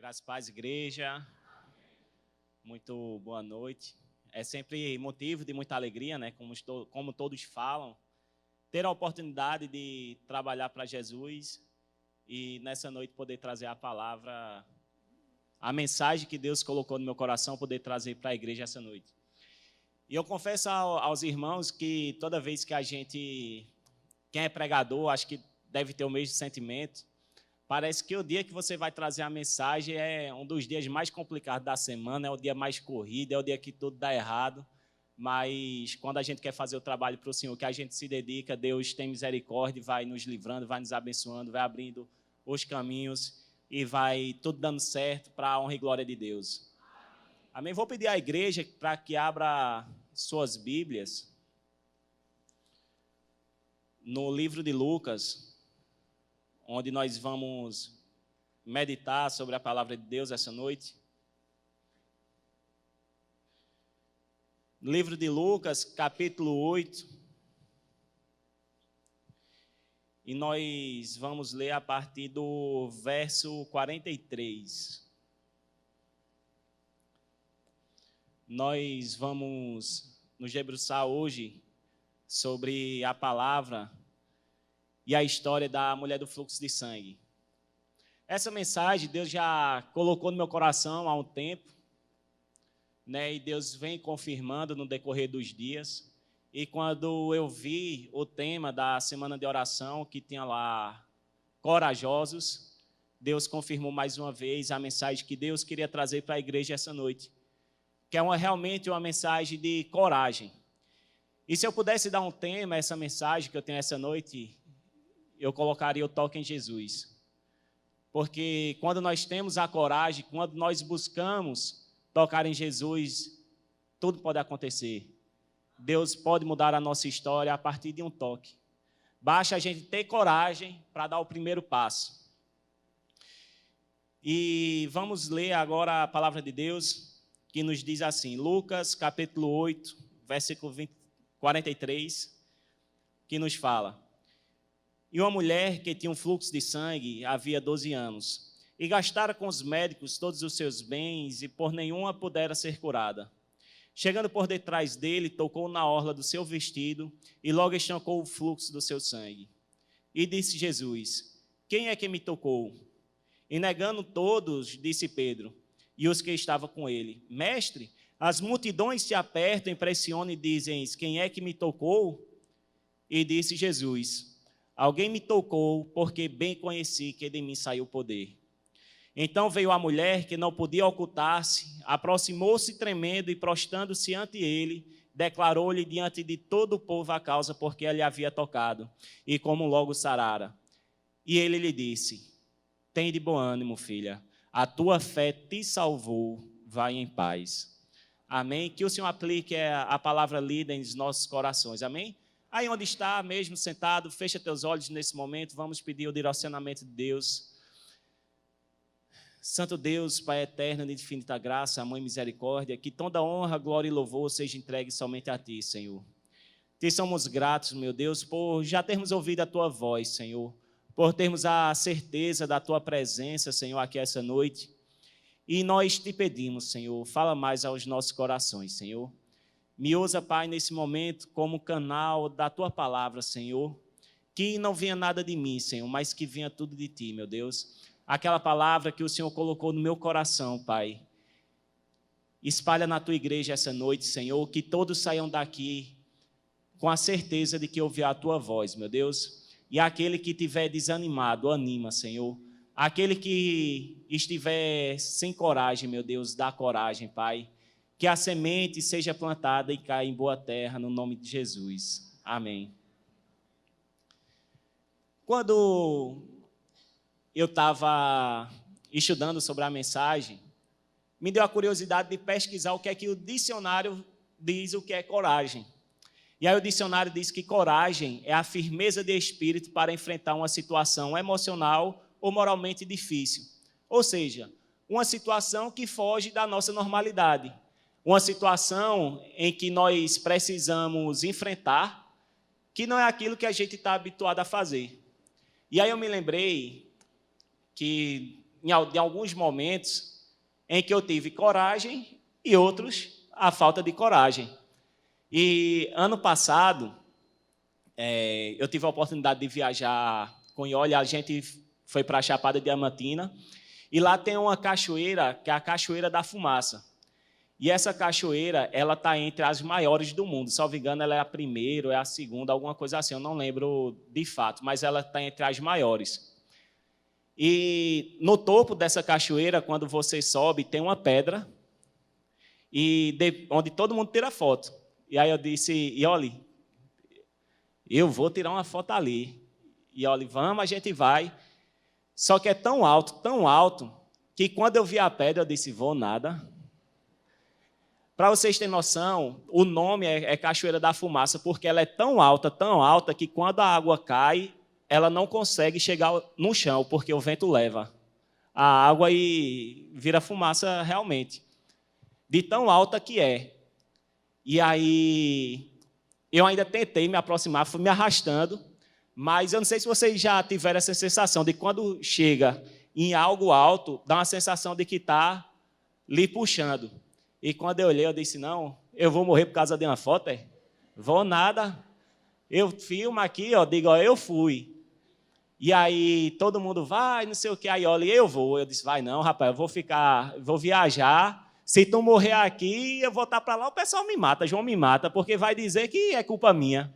Graças a paz, igreja. Muito boa noite. É sempre motivo de muita alegria, né? Como todos falam, ter a oportunidade de trabalhar para Jesus e nessa noite poder trazer a palavra, a mensagem que Deus colocou no meu coração, poder trazer para a igreja essa noite. E eu confesso aos irmãos que toda vez que quem é pregador, acho que deve ter o mesmo sentimento. Parece que o dia que você vai trazer a mensagem é um dos dias mais complicados da semana, é o dia mais corrido, é o dia que tudo dá errado. Mas quando a gente quer fazer o trabalho para o Senhor, que a gente se dedica, Deus tem misericórdia, vai nos livrando, vai nos abençoando, vai abrindo os caminhos e vai tudo dando certo para a honra e glória de Deus. Amém? Vou pedir à igreja para que abra suas Bíblias no livro de Lucas, onde nós vamos meditar sobre a palavra de Deus essa noite. Livro de Lucas, capítulo 8. E nós vamos ler a partir do verso 43. Nós vamos nos debruçar hoje sobre a palavra e a história da mulher do fluxo de sangue. Essa mensagem Deus já colocou no meu coração há um tempo, né? E Deus vem confirmando no decorrer dos dias. E quando eu vi o tema da semana de oração, que tinha lá corajosos, Deus confirmou mais uma vez a mensagem que Deus queria trazer para a igreja essa noite, que é realmente uma mensagem de coragem. E se eu pudesse dar um tema a essa mensagem que eu tenho essa noite, eu colocaria o toque em Jesus. Porque quando nós temos a coragem, quando nós buscamos tocar em Jesus, tudo pode acontecer. Deus pode mudar a nossa história a partir de um toque. Basta a gente ter coragem para dar o primeiro passo. E vamos ler agora a palavra de Deus, que nos diz assim, Lucas capítulo 8, versículo 43, que nos fala: E uma mulher que tinha um fluxo de sangue havia 12 anos, e gastara com os médicos todos os seus bens, e por nenhuma pudera ser curada. Chegando por detrás dele, tocou na orla do seu vestido, e logo estancou o fluxo do seu sangue. E disse Jesus: Quem é que me tocou? E negando todos, disse Pedro, e os que estavam com ele: Mestre, as multidões te apertam, pressionam e dizem: Quem é que me tocou? E disse Jesus: Alguém me tocou, porque bem conheci que de mim saiu o poder. Então veio a mulher, que não podia ocultar-se, aproximou-se tremendo e, prostrando-se ante ele, declarou-lhe diante de todo o povo a causa porque ele havia tocado, e como logo sarara. E ele lhe disse: Tem de bom ânimo, filha, a tua fé te salvou, vai em paz. Amém? Que o Senhor aplique a palavra lida em nossos corações, amém? Aí onde está, mesmo sentado, fecha teus olhos nesse momento, vamos pedir o direcionamento de Deus. Santo Deus, Pai eterno, de infinita graça, Mãe misericórdia, que toda honra, glória e louvor seja entregue somente a Ti, Senhor. Te somos gratos, meu Deus, por já termos ouvido a Tua voz, Senhor, por termos a certeza da Tua presença, Senhor, aqui essa noite. E nós te pedimos, Senhor, fala mais aos nossos corações, Senhor. Me usa, Pai, nesse momento como canal da Tua palavra, Senhor. Que não venha nada de mim, Senhor, mas que venha tudo de Ti, meu Deus. Aquela palavra que o Senhor colocou no meu coração, Pai. Espalha na Tua igreja essa noite, Senhor, que todos saiam daqui com a certeza de que ouvirá a Tua voz, meu Deus. E aquele que estiver desanimado, anima, Senhor. Aquele que estiver sem coragem, meu Deus, dá coragem, Pai. Que a semente seja plantada e caia em boa terra, no nome de Jesus. Amém. Quando eu estava estudando sobre a mensagem, me deu a curiosidade de pesquisar o que é que o dicionário diz o que é coragem. E aí o dicionário diz que coragem é a firmeza de espírito para enfrentar uma situação emocional ou moralmente difícil. Ou seja, uma situação que foge da nossa normalidade. Uma situação em que nós precisamos enfrentar, que não é aquilo que a gente está habituado a fazer. E aí eu me lembrei que de alguns momentos em que eu tive coragem e outros a falta de coragem. E ano passado, eu tive a oportunidade de viajar com Iole, a gente foi para a Chapada Diamantina, e lá tem uma cachoeira, que é a Cachoeira da Fumaça. E essa cachoeira, ela está entre as maiores do mundo. Se não me engano, ela é a primeira ou é a segunda, alguma coisa assim, eu não lembro de fato, mas ela está entre as maiores. E no topo dessa cachoeira, quando você sobe, tem uma pedra, onde todo mundo tira foto. E aí eu disse, Iole, eu vou tirar uma foto ali. Iole, vamos, a gente vai. Só que é tão alto, que quando eu vi a pedra, eu disse, vou nada. Para vocês terem noção, o nome é Cachoeira da Fumaça, porque ela é tão alta, que quando a água cai, ela não consegue chegar no chão, porque o vento leva a água e vira fumaça realmente. De tão alta que é. E aí, eu ainda tentei me aproximar, fui me arrastando, mas eu não sei se vocês já tiveram essa sensação de quando chega em algo alto, dá uma sensação de que está lhe puxando. E quando eu olhei, eu disse, não, eu vou morrer por causa de uma foto? Vou nada. Eu filmo aqui, digo, eu fui. E aí todo mundo vai, não sei o que, aí olha, eu vou. Eu disse, vai não, rapaz, vou viajar. Se tu morrer aqui, eu voltar para lá, o pessoal me mata, João me mata, porque vai dizer que é culpa minha.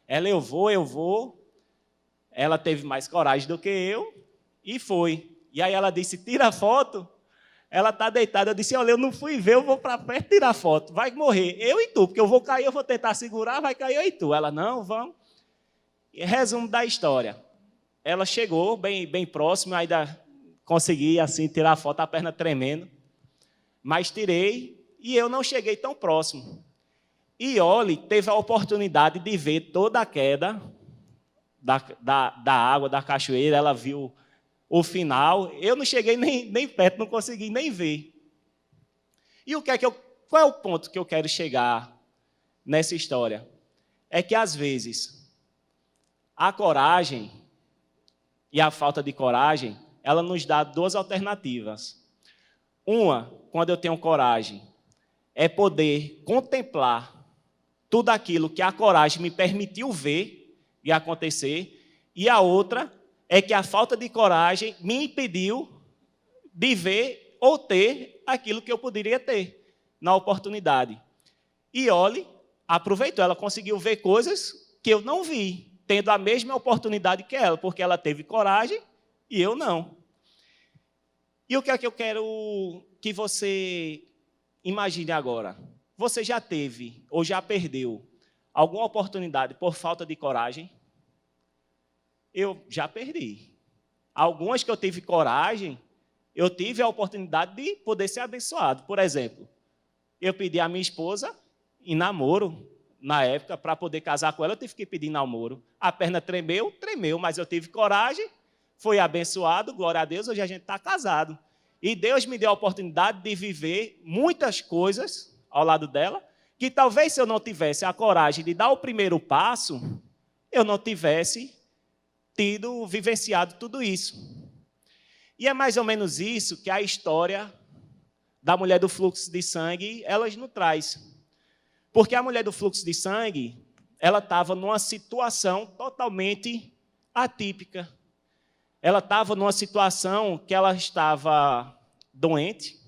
Ela, eu vou. Ela teve mais coragem do que eu e foi. E aí ela disse, tira a foto. Ela está deitada, eu disse, olha, eu não fui ver, eu vou para perto tirar foto. Vai morrer, eu e tu, porque eu vou cair, eu vou tentar segurar, vai cair eu e tu. Ela, não, vamos. E resumo da história. Ela chegou bem próximo, ainda consegui assim, tirar a foto, a perna tremendo. Mas tirei e eu não cheguei tão próximo. E Oli teve a oportunidade de ver toda a queda da água, da cachoeira, ela viu o final, eu não cheguei nem perto, não consegui nem ver. E qual é o ponto que eu quero chegar nessa história? É que, às vezes, a coragem e a falta de coragem, ela nos dá duas alternativas. Uma, quando eu tenho coragem, é poder contemplar tudo aquilo que a coragem me permitiu ver e acontecer, e a outra é que a falta de coragem me impediu de ver ou ter aquilo que eu poderia ter na oportunidade. E Oli aproveitou, ela conseguiu ver coisas que eu não vi, tendo a mesma oportunidade que ela, porque ela teve coragem e eu não. E o que é que eu quero que você imagine agora? Você já teve ou já perdeu alguma oportunidade por falta de coragem? Eu já perdi. Algumas que eu tive coragem, eu tive a oportunidade de poder ser abençoado. Por exemplo, eu pedi à minha esposa em namoro, na época, para poder casar com ela, eu tive que pedir namoro. A perna tremeu, mas eu tive coragem, fui abençoado, glória a Deus, hoje a gente está casado. E Deus me deu a oportunidade de viver muitas coisas ao lado dela, que talvez se eu não tivesse a coragem de dar o primeiro passo, eu não tivesse vivenciado tudo isso. E é mais ou menos isso que a história da mulher do fluxo de sangue, ela nos traz. Porque a mulher do fluxo de sangue, ela estava numa situação totalmente atípica. Ela estava numa situação que ela estava doente,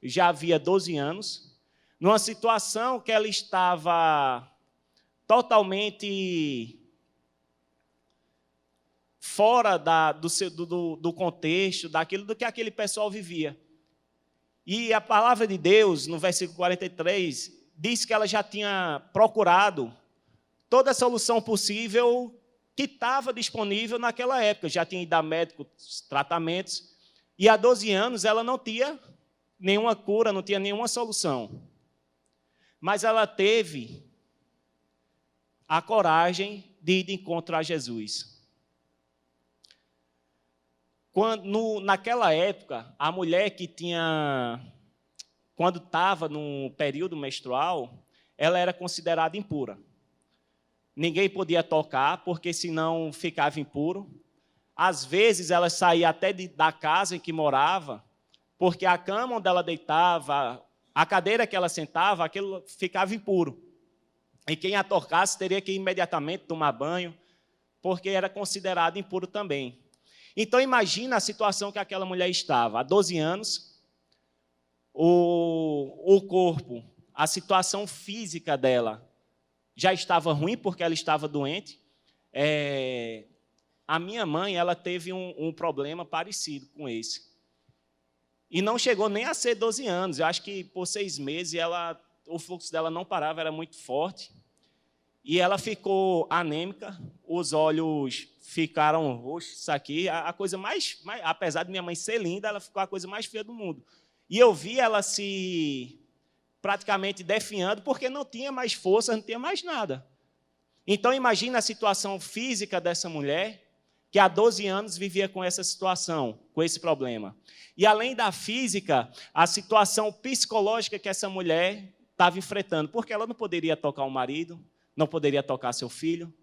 já havia 12 anos, numa situação que ela estava totalmente fora do contexto, do que aquele pessoal vivia. E a palavra de Deus, no versículo 43, diz que ela já tinha procurado toda a solução possível que estava disponível naquela época. Já tinha ido a médicos, tratamentos, e há 12 anos ela não tinha nenhuma cura, não tinha nenhuma solução. Mas ela teve a coragem de ir de encontro a Jesus. Naquela época, a mulher que quando estava no período menstrual, ela era considerada impura. Ninguém podia tocar, porque senão ficava impuro. às vezes ela saía até da casa em que morava, porque a cama onde ela deitava, a cadeira que ela sentava, aquilo ficava impuro. E quem a tocasse teria que imediatamente tomar banho, porque era considerado impuro também. Então, imagina a situação que aquela mulher estava. Há 12 anos, o corpo, a situação física dela já estava ruim, porque ela estava doente. A minha mãe, ela teve um problema parecido com esse. E não chegou nem a ser 12 anos. Eu acho que por 6 meses o fluxo dela não parava, era muito forte. E ela ficou anêmica, os olhos ficaram roxos, isso aqui, a coisa mais, apesar de minha mãe ser linda, ela ficou a coisa mais feia do mundo. E eu vi ela se praticamente definhando, porque não tinha mais força, não tinha mais nada. Então, imagina a situação física dessa mulher, que há 12 anos vivia com essa situação, com esse problema. E, além da física, a situação psicológica que essa mulher estava enfrentando, porque ela não poderia tocar o marido, não poderia tocar seu filho,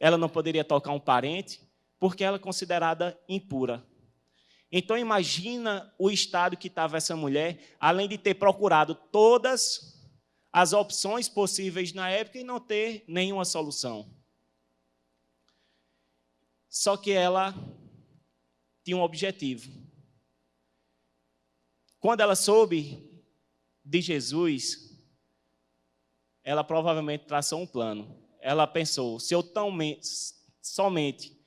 ela não poderia tocar um parente, porque ela é considerada impura. Então, imagina o estado que estava essa mulher, além de ter procurado todas as opções possíveis na época e não ter nenhuma solução. Só que ela tinha um objetivo. Quando ela soube de Jesus, ela provavelmente traçou um plano. Ela pensou, se eu somente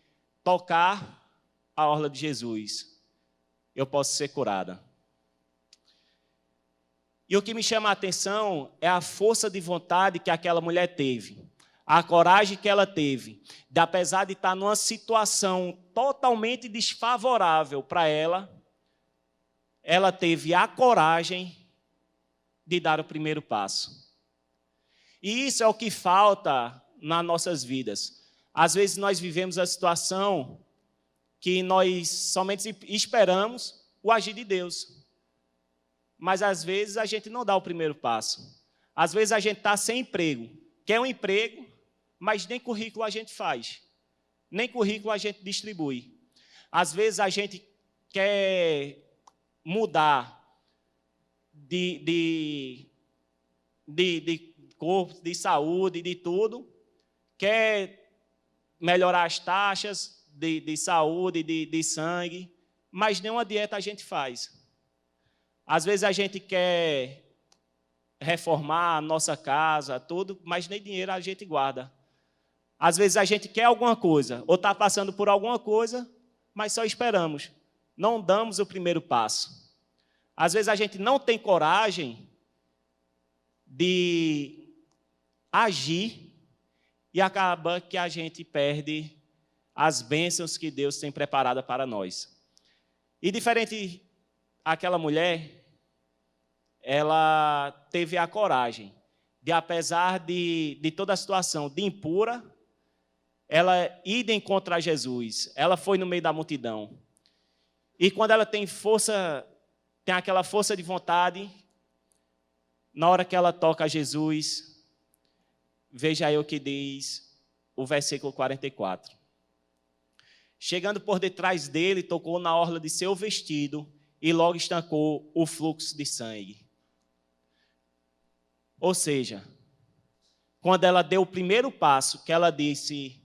tocar a orla de Jesus, eu posso ser curada. E o que me chama a atenção é a força de vontade que aquela mulher teve, a coragem que ela teve, de, apesar de estar numa situação totalmente desfavorável para ela teve a coragem de dar o primeiro passo. E isso é o que falta nas nossas vidas. Às vezes nós vivemos a situação que nós somente esperamos o agir de Deus. Mas às vezes a gente não dá o primeiro passo. Às vezes a gente está sem emprego. Quer um emprego, mas nem currículo a gente faz. Nem currículo a gente distribui. Às vezes a gente quer mudar de corpo, de saúde, de tudo, quer melhorar as taxas de saúde, de sangue, mas nenhuma dieta a gente faz. Às vezes a gente quer reformar a nossa casa, tudo, mas nem dinheiro a gente guarda. Às vezes a gente quer alguma coisa, ou está passando por alguma coisa, mas só esperamos. Não damos o primeiro passo. Às vezes a gente não tem coragem de agir e acaba que a gente perde as bênçãos que Deus tem preparada para nós. E diferente aquela mulher, ela teve a coragem de, apesar de toda a situação de impura, ela ir de encontro a Jesus. Ela foi no meio da multidão. E quando ela tem força, tem aquela força de vontade, na hora que ela toca a Jesus, veja aí o que diz o versículo 44. Chegando por detrás dele, tocou na orla de seu vestido e logo estancou o fluxo de sangue. Ou seja, quando ela deu o primeiro passo, que ela disse,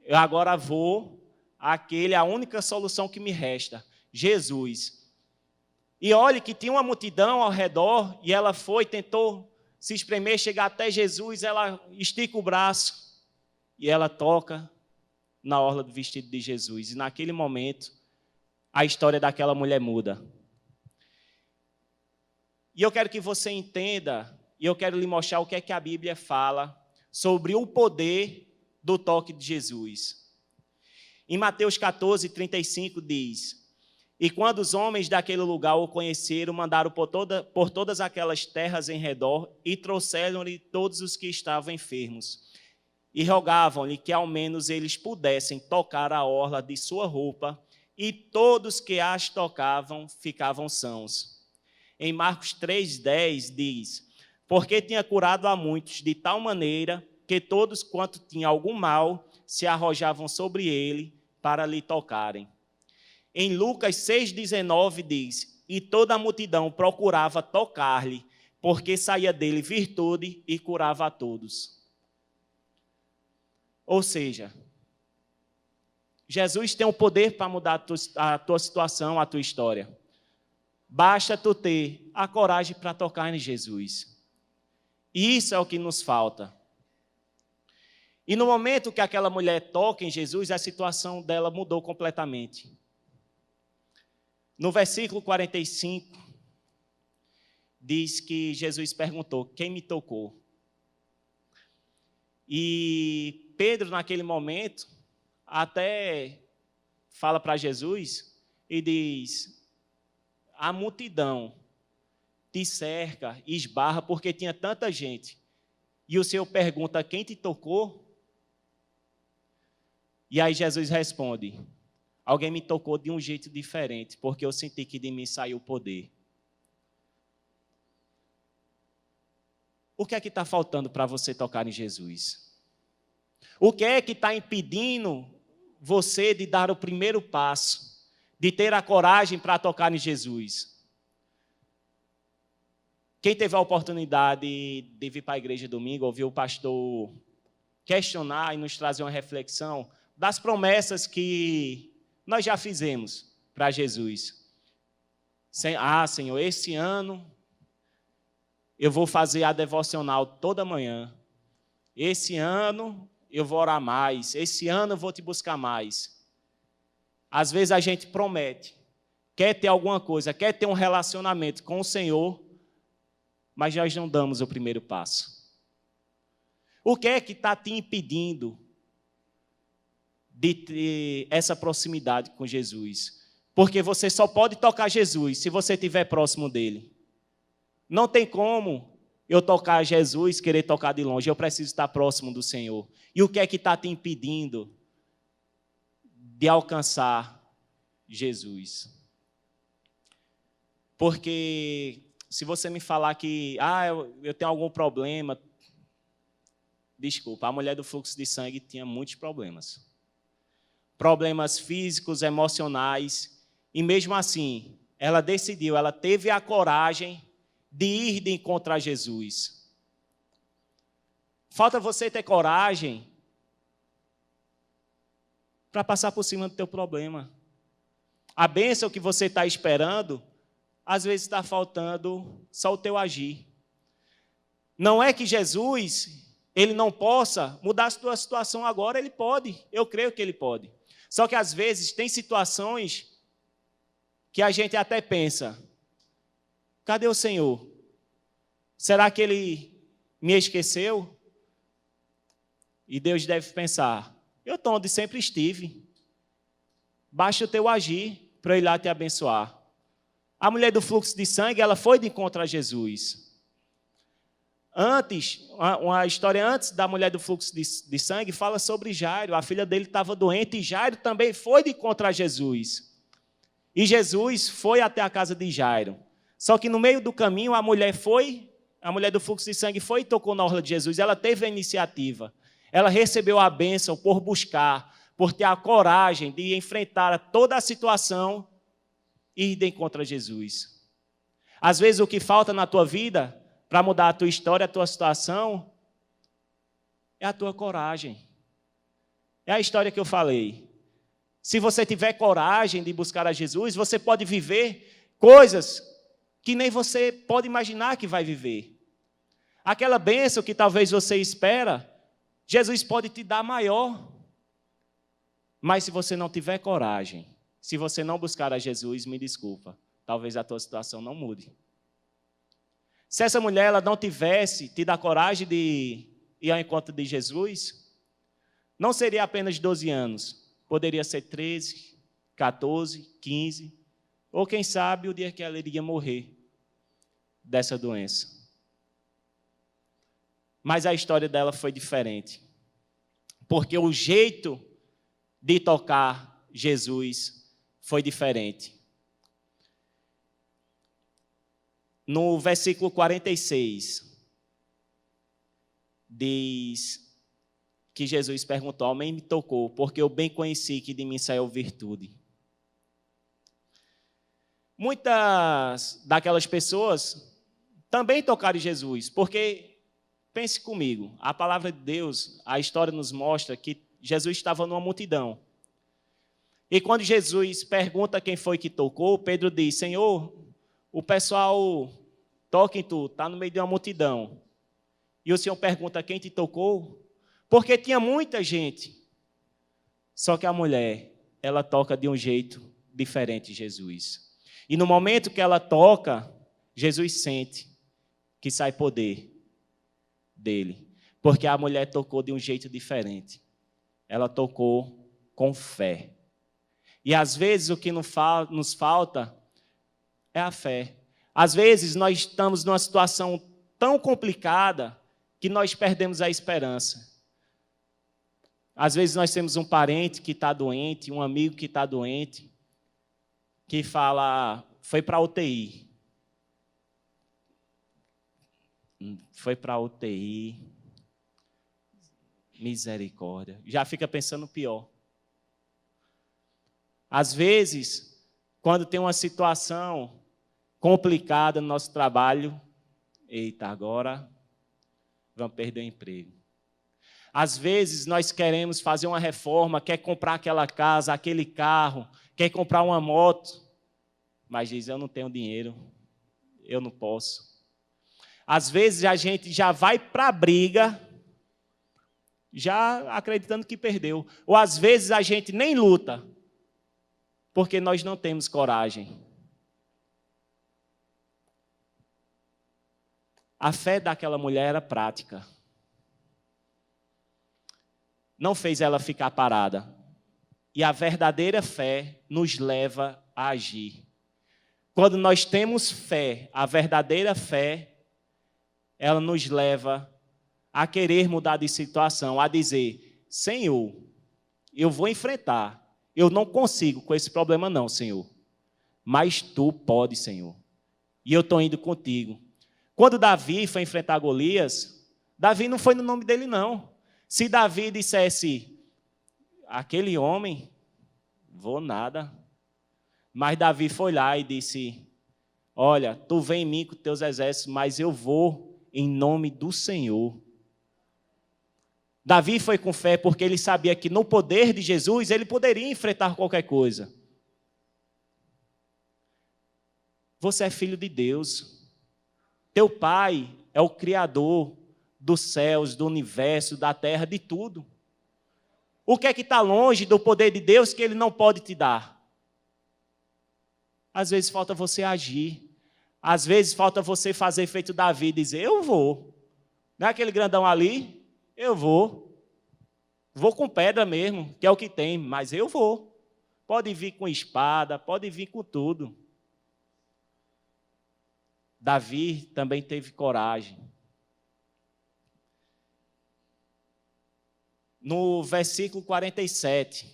eu agora vou a única solução que me resta, Jesus. E olhe que tinha uma multidão ao redor, e ela foi, tentou se espremer, chegar até Jesus, ela estica o braço, e ela toca na orla do vestido de Jesus. E naquele momento, a história daquela mulher muda. E eu quero que você entenda, e eu quero lhe mostrar o que é que a Bíblia fala sobre o poder do toque de Jesus. Em Mateus 14, 35 diz, e quando os homens daquele lugar o conheceram, mandaram por todas aquelas terras em redor e trouxeram-lhe todos os que estavam enfermos. E rogavam-lhe que ao menos eles pudessem tocar a orla de sua roupa, e todos que as tocavam ficavam sãos. Em Marcos 3,10 diz, porque tinha curado a muitos de tal maneira que todos quanto tinham algum mal se arrojavam sobre ele, para lhe tocarem. Em Lucas 6,19 diz: e toda a multidão procurava tocar-lhe, porque saía dele virtude e curava a todos. Ou seja, Jesus tem o poder para mudar a tua situação, a tua história. Basta tu ter a coragem para tocar em Jesus. E isso é o que nos falta. E no momento que aquela mulher toca em Jesus, a situação dela mudou completamente. No versículo 45, diz que Jesus perguntou: quem me tocou? E Pedro, naquele momento, até fala para Jesus e diz: a multidão te cerca, esbarra, porque tinha tanta gente. E o Senhor pergunta: quem te tocou? E aí Jesus responde: alguém me tocou de um jeito diferente, porque eu senti que de mim saiu o poder. O que é que está faltando para você tocar em Jesus? O que é que está impedindo você de dar o primeiro passo, de ter a coragem para tocar em Jesus? Quem teve a oportunidade de vir para a igreja domingo, ouvir o pastor questionar e nos trazer uma reflexão das promessas que nós já fizemos para Jesus. Ah, Senhor, esse ano eu vou fazer a devocional toda manhã. Esse ano eu vou orar mais. Esse ano eu vou te buscar mais. Às vezes a gente promete, quer ter alguma coisa, quer ter um relacionamento com o Senhor, mas nós não damos o primeiro passo. O que é que está te impedindo de ter essa proximidade com Jesus? Porque você só pode tocar Jesus se você estiver próximo dele. Não tem como eu tocar Jesus, querer tocar de longe. Eu preciso estar próximo do Senhor. E o que é que está te impedindo de alcançar Jesus? Porque se você me falar que eu tenho algum problema, desculpa, a mulher do fluxo de sangue tinha muitos problemas. Problemas físicos, emocionais, e mesmo assim, ela decidiu, ela teve a coragem de ir de encontro a Jesus. Falta você ter coragem para passar por cima do teu problema. A bênção que você está esperando, às vezes está faltando só o teu agir. Não é que Jesus, ele não possa mudar a tua situação agora, ele pode, eu creio que ele pode. Só que às vezes tem situações que a gente até pensa: cadê o Senhor? Será que ele me esqueceu? E Deus deve pensar: eu estou onde sempre estive. Basta o teu agir para eu ir lá te abençoar. A mulher do fluxo de sangue, ela foi de encontro a Jesus. Uma história antes da mulher do fluxo de sangue fala sobre Jairo. A filha dele estava doente e Jairo também foi de encontro a Jesus. E Jesus foi até a casa de Jairo. Só que no meio do caminho a mulher do fluxo de sangue foi e tocou na orla de Jesus. Ela teve a iniciativa. Ela recebeu a bênção por buscar, por ter a coragem de enfrentar toda a situação e ir de encontro a Jesus. Às vezes o que falta na tua vida para mudar a tua história, a tua situação, é a tua coragem. É a história que eu falei. Se você tiver coragem de buscar a Jesus, você pode viver coisas que nem você pode imaginar que vai viver. Aquela bênção que talvez você espera, Jesus pode te dar maior. Mas se você não tiver coragem, se você não buscar a Jesus, me desculpa, talvez a tua situação não mude. Se essa mulher ela não tivesse tido a coragem de ir ao encontro de Jesus, não seria apenas 12 anos, poderia ser 13, 14, 15, ou quem sabe o dia que ela iria morrer dessa doença. Mas a história dela foi diferente, porque o jeito de tocar Jesus foi diferente. No versículo 46, diz que Jesus perguntou: alguém me tocou, porque eu bem conheci que de mim saiu virtude. Muitas daquelas pessoas também tocaram em Jesus, porque, pense comigo, a palavra de Deus, a história nos mostra que Jesus estava numa multidão. E quando Jesus pergunta quem foi que tocou, Pedro diz: Senhor, o pessoal toca em tu, está no meio de uma multidão. E o Senhor pergunta: quem te tocou? Porque tinha muita gente. Só que a mulher, ela toca de um jeito diferente de Jesus. E no momento que ela toca, Jesus sente que sai poder dele. Porque a mulher tocou de um jeito diferente. Ela tocou com fé. E às vezes o que nos falta é a fé. Às vezes nós estamos numa situação tão complicada que nós perdemos a esperança. Às vezes nós temos um parente que está doente, um amigo que está doente, que fala: foi para a UTI. Foi para a UTI. Misericórdia. Já fica pensando pior. Às vezes, quando tem uma situação complicada no nosso trabalho, eita, agora vamos perder o emprego. Às vezes, nós queremos fazer uma reforma, quer comprar aquela casa, aquele carro, quer comprar uma moto, mas diz: eu não tenho dinheiro, eu não posso. Às vezes, a gente já vai para a briga, já acreditando que perdeu. Ou às vezes, a gente nem luta, porque nós não temos coragem. A fé daquela mulher era prática. Não fez ela ficar parada. E a verdadeira fé nos leva a agir. Quando nós temos fé, a verdadeira fé, ela nos leva a querer mudar de situação, a dizer: Senhor, eu vou enfrentar. Eu não consigo com esse problema não, Senhor. Mas Tu pode, Senhor. E eu estou indo contigo. Quando Davi foi enfrentar Golias, Davi não foi no nome dele, não. Se Davi dissesse: aquele homem, vou nada. Mas Davi foi lá e disse: olha, tu vem em mim com teus exércitos, mas eu vou em nome do Senhor. Davi foi com fé porque ele sabia que no poder de Jesus ele poderia enfrentar qualquer coisa. Você é filho de Deus. Teu pai é o Criador dos céus, do universo, da terra, de tudo. O que é que está longe do poder de Deus que Ele não pode te dar? Às vezes falta você agir. Às vezes falta você fazer feito Davi e dizer: eu vou. Não é aquele grandão ali? Eu vou. Vou com pedra mesmo, que é o que tem, mas eu vou. Pode vir com espada, pode vir com tudo. Davi também teve coragem. No versículo 47,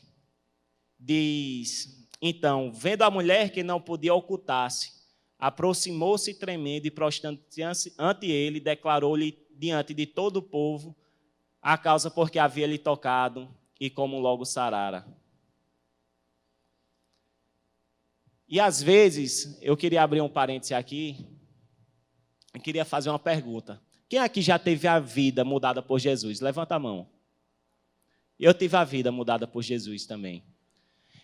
diz: então, vendo a mulher que não podia ocultar-se, aproximou-se tremendo e prostrando-se ante ele, declarou-lhe diante de todo o povo a causa porque havia lhe tocado e como logo sarara. E às vezes, eu queria abrir um parêntese aqui, eu queria fazer uma pergunta. Quem aqui já teve a vida mudada por Jesus? Levanta a mão. Eu tive a vida mudada por Jesus também.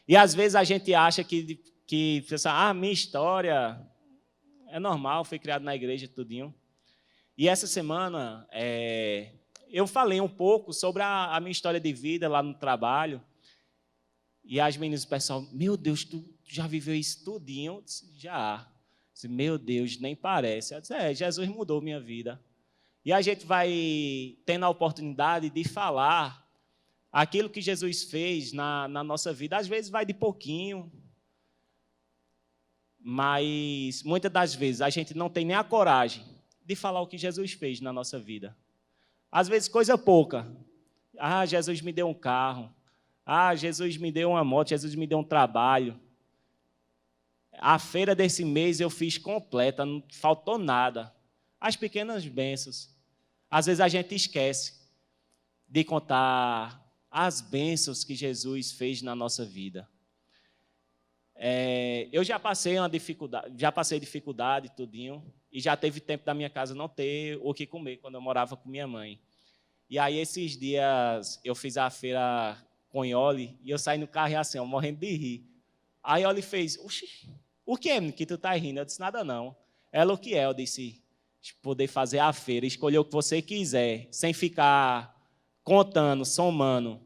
E às vezes a gente acha que pensa: minha história é normal, fui criado na igreja, tudinho. E essa semana eu falei um pouco sobre a minha história de vida lá no trabalho. E as meninas, o pessoal: meu Deus, tu já viveu isso tudinho? Eu disse: já. Eu disse: meu Deus, nem parece. Eu disse: Jesus mudou minha vida. E a gente vai tendo a oportunidade de falar aquilo que Jesus fez na nossa vida. Às vezes vai de pouquinho, mas muitas das vezes a gente não tem nem a coragem de falar o que Jesus fez na nossa vida. Às vezes coisa pouca. Jesus me deu um carro. Jesus me deu uma moto. Jesus me deu um trabalho. A feira desse mês eu fiz completa, não faltou nada. As pequenas bênçãos. Às vezes a gente esquece de contar as bênçãos que Jesus fez na nossa vida. Eu já passei dificuldade, tudinho, e já teve tempo da minha casa não ter o que comer quando eu morava com minha mãe. E aí, esses dias, eu fiz a feira com Iole, e eu saí no carro e assim, ó, morrendo de rir. Aí Iole fez, oxi, o que é que tu tá rindo? Eu disse, nada não. Ela, o que é? Eu disse, poder fazer a feira, escolher o que você quiser, sem ficar contando, somando,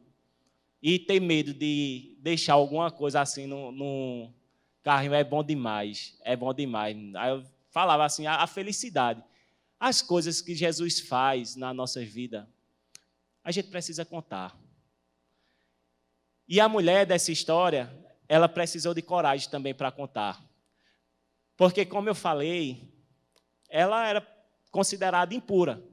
e ter medo de deixar alguma coisa assim no carrinho, é bom demais, é bom demais. Aí eu falava assim, a felicidade, as coisas que Jesus faz na nossa vida, a gente precisa contar. E a mulher dessa história, ela precisou de coragem também para contar. Porque, como eu falei, ela era considerada impura.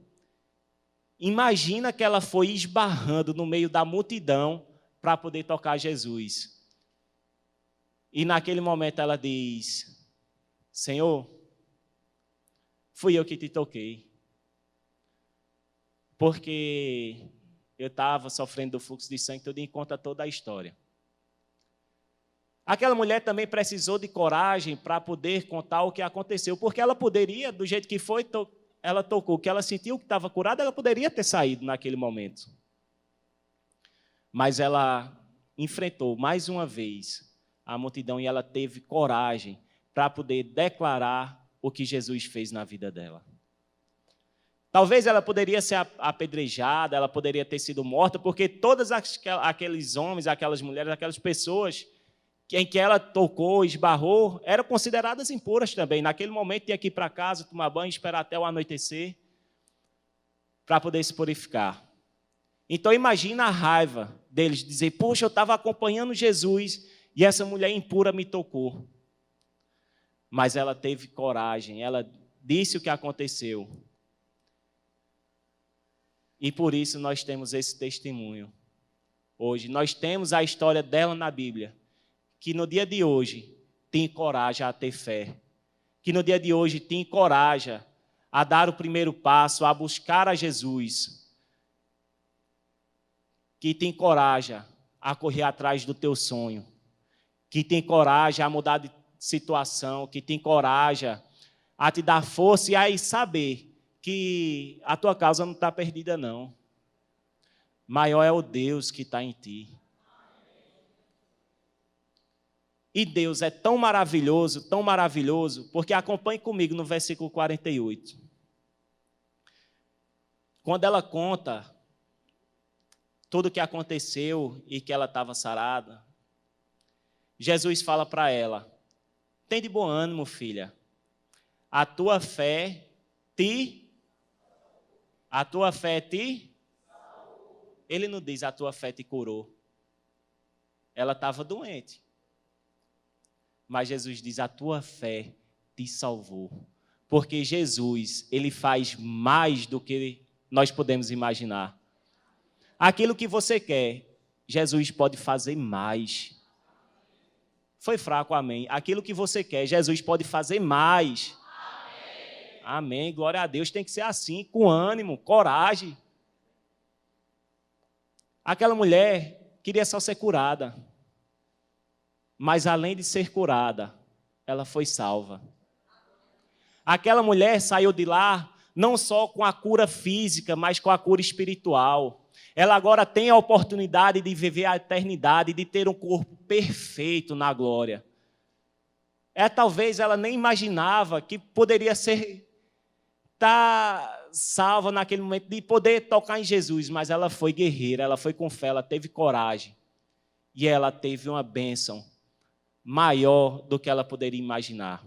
Imagina que ela foi esbarrando no meio da multidão para poder tocar Jesus. E naquele momento ela diz, Senhor, fui eu que te toquei. Porque eu estava sofrendo do fluxo de sangue, tudo em conta toda a história. Aquela mulher também precisou de coragem para poder contar o que aconteceu, porque ela poderia, do jeito que foi, ela tocou, que ela sentiu que estava curada, ela poderia ter saído naquele momento. Mas ela enfrentou mais uma vez a multidão e ela teve coragem para poder declarar o que Jesus fez na vida dela. Talvez ela poderia ser apedrejada, ela poderia ter sido morta, porque todos aqueles homens, aquelas mulheres, aquelas pessoas em que ela tocou, esbarrou, eram consideradas impuras também. Naquele momento, tinha que ir para casa, tomar banho, esperar até o anoitecer, para poder se purificar. Então, imagina a raiva deles, dizer, poxa, eu estava acompanhando Jesus, e essa mulher impura me tocou. Mas ela teve coragem, ela disse o que aconteceu. E por isso nós temos esse testemunho. Hoje, nós temos a história dela na Bíblia, que no dia de hoje te encoraja a ter fé, que no dia de hoje te encoraja a dar o primeiro passo, a buscar a Jesus, que te encoraja a correr atrás do teu sonho, que te encoraja a mudar de situação, que te encoraja a te dar força e a saber que a tua causa não está perdida, não. Maior é o Deus que está em ti. E Deus é tão maravilhoso, porque acompanhe comigo no versículo 48. Quando ela conta tudo o que aconteceu e que ela estava sarada, Jesus fala para ela, tem de bom ânimo, filha, a tua fé te... Ele não diz, a tua fé te curou. Ela estava doente. Mas Jesus diz, a tua fé te salvou. Porque Jesus, ele faz mais do que nós podemos imaginar. Aquilo que você quer, Jesus pode fazer mais. Foi fraco, amém. Aquilo que você quer, Jesus pode fazer mais. Amém, glória a Deus, tem que ser assim, com ânimo, coragem. Aquela mulher queria só ser curada, mas além de ser curada, ela foi salva. Aquela mulher saiu de lá não só com a cura física, mas com a cura espiritual. Ela agora tem a oportunidade de viver a eternidade, de ter um corpo perfeito na glória. Talvez ela nem imaginava que poderia estar salva naquele momento de poder tocar em Jesus, mas ela foi guerreira, ela foi com fé, ela teve coragem e ela teve uma bênção maior do que ela poderia imaginar.